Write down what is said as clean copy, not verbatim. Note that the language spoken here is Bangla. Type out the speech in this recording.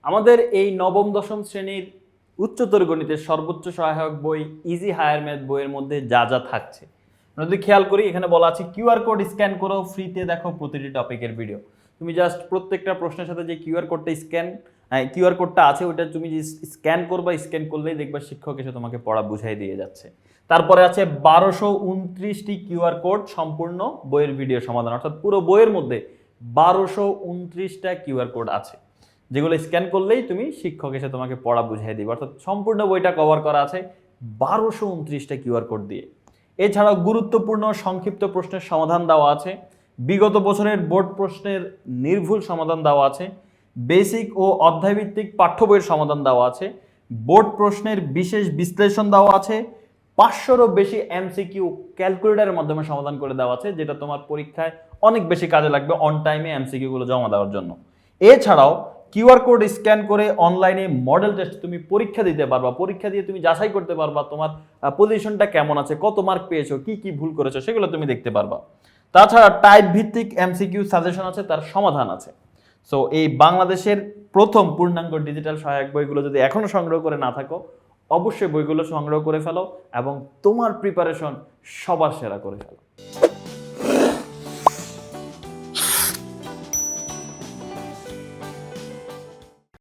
আমাদের এই নবম দশম শ্রেণীর উচ্চতর গণিতের সর্বোচ্চ সহায়ক বই ইজি হায়ার ম্যাথ বইয়ের মধ্যে যা যা থাকছে আমরা যদি খেয়াল করি, এখানে বলা আছে কিউআর কোড স্ক্যান করো, ফ্রিতে দেখো প্রতিটি টপিকের ভিডিও। তুমি জাস্ট প্রত্যেকটা প্রশ্নের সাথে যে কিউআর কোডটা আছে ওইটা তুমি যে স্ক্যান করবা, স্ক্যান করলেই দেখবা শিক্ষক এসে তোমাকে পড়া বুঝাই দিয়ে যাচ্ছে। তারপরে আছে 1229টি কিউআর কোড, সম্পূর্ণ বইয়ের ভিডিও সমাধান, অর্থাৎ পুরো বইয়ের মধ্যে 1229টা কিউআর কোড আছে, যেগুলো স্ক্যান করলেই তুমি শিক্ষক এসে তোমাকে পড়া বুঝিয়ে দিবে। অর্থাৎ সম্পূর্ণ বইটা কভার করা আছে 1229টা কিউআর কোড দিয়ে। এছাড়াও গুরুত্বপূর্ণ সংক্ষিপ্ত প্রশ্নের সমাধান দেওয়া আছে, বিগত বছরের বোর্ড প্রশ্নের নির্ভুল সমাধান দেওয়া আছে, বেসিক ও অধ্যায়ভিত্তিক পাঠ্য বইয়ের সমাধান দেওয়া আছে, বোর্ড প্রশ্নের বিশেষ বিশ্লেষণ দেওয়া আছে, 500রও বেশি এমসিকিউ ক্যালকুলেটরের মাধ্যমে সমাধান করে দেওয়া আছে, যেটা তোমার পরীক্ষায় অনেক বেশি কাজে লাগবে অন টাইমে এমসিকিউ গুলো জমা দেওয়ার জন্য। এছাড়াও কিউআর কোড স্ক্যান করে অনলাইনে মডেল টেস্ট তুমি পরীক্ষা দিতে পারবা, পরীক্ষা দিয়ে তুমি যাচাই করতে পারবা তোমার পজিশনটা কেমন আছে, কত মার্ক পেয়েছো, কি কি ভুল করেছো সেগুলো তুমি দেখতে পারবা। তাছাড়া টাইপ ভিত্তিক এমসিকিউ সাজেশন আছে, তার সমাধান আছে। সো এই বাংলাদেশের প্রথম পূর্ণাঙ্গ ডিজিটাল সহায়ক বইগুলো যদি এখনো সংগ্রহ করে না থাকো, অবশ্যই বইগুলো সংগ্রহ করে ফেলো এবং তোমার প্রিপারেশন সবার সেরা করে ফেলো।